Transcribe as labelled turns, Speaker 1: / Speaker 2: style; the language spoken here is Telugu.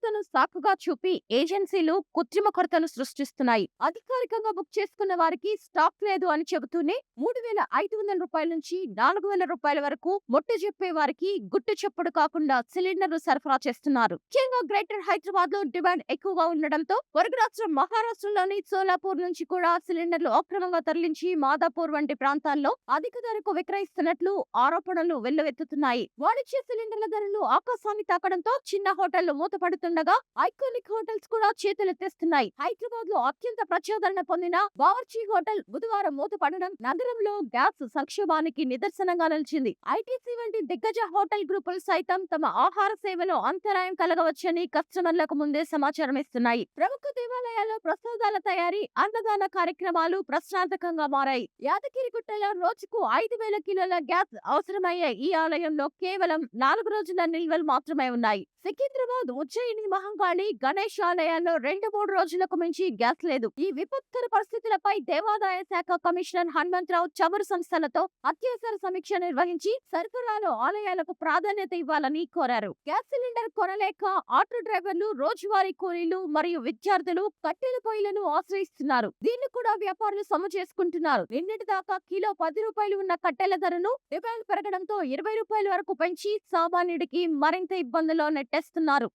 Speaker 1: కొరతను సాకుగా చూపి ఏజెన్సీలు కృత్రిమ కొరతను సృష్టిస్తున్నాయి. అధికారికంగా బుక్ చేసుకున్న వారికి స్టాక్ లేదు అని చెబుతూనే రూ. 3,500 నుంచి రూ. 4,000 వరకు మొట్టజెప్పే వారికి గుట్టు చప్పుడు కాకుండా సిలిండర్లు సరఫరా చేస్తున్నారు. ముఖ్యంగా గ్రేటర్ హైదరాబాద్ లో డిమాండ్ ఎక్కువగా ఉండడంతో పొరుగు రాష్ట్రం మహారాష్ట్రలోని సోలాపూర్ నుంచి కూడా సిలిండర్లు అక్రమంగా తరలించి మాదాపూర్ వంటి ప్రాంతాల్లో అధిక ధరకు విక్రయిస్తున్నట్లు ఆరోపణలు వెల్లువెత్తుతున్నాయి. వాణిజ్య సిలిండర్ల ధరలు ఆకాశాన్ని తాకడంతో చిన్న హోటళ్లు మూతపడుతుండగా ఐకానిక్ హోటల్స్ కూడా చేతులెత్తేస్తున్నాయి. హైదరాబాద్ లో అత్యంత ప్రజాదరణ పొందిన బావర్చి హోటల్ బుధవారం మూతపడడం నగరంలో గ్యాస్ సంక్షోభానికి నిదర్శనంగా నిలిచింది. ఐటీసీ వంటి దిగ్గజ హోటల్ గ్రూపులు సైతం తమ ఆహార సేవలో అంతరాయం కలగవచ్చని కస్టమర్లకు ముందే సమాచారం ఇస్తున్నాయి. ప్రముఖ దేవాలయాల్లో ప్రసాదాల తయారీ, అన్నదాన కార్యక్రమాలు ప్రశ్నార్థకంగా మారాయి. యాదగిరిగుట్టలో రోజుకు 5,000 కిలోల గ్యాస్ అవసరమయ్యే ఈ ఆలయంలో కేవలం 4 రోజుల నిల్వలు మాత్రమే ఉన్నాయి. సికింద్రాబాద్, ఉజ్జయిని, మహంకాళి, గణేష్ ఆలయాల్లో 2-3 రోజులకు మించి గ్యాస్ లేదు. ఈ విపత్కర పరిస్థితులపై దేవాదాయ శాఖ కమిషనర్ హనుమంతరావు చమురు సంస్థలతో అత్యవసర సమీక్ష నిర్వహించి సరఫరాలో ఆలయాలకు ప్రాధాన్యత ఇవ్వాలని కోరారు. గ్యాస్ సిలిండర్ కొనలేక ఆటో డ్రైవర్లు, రోజువారీ కూలీలు మరియు విద్యార్థులు కట్టెల పొయ్యిలను ఆశ్రయిస్తున్నారు. దీన్ని కూడా వ్యాపారులు సొమ్ము చేసుకుంటున్నారు. నిన్నటి దాకా కిలో రూ. 10 ఉన్న కట్టెల ధరను డిమాండ్ పెరగడంతో రూ. 20 వరకు పెంచి సామాన్యుడికి మరింత ఇబ్బందుల్లో నెట్టేస్తున్నారు.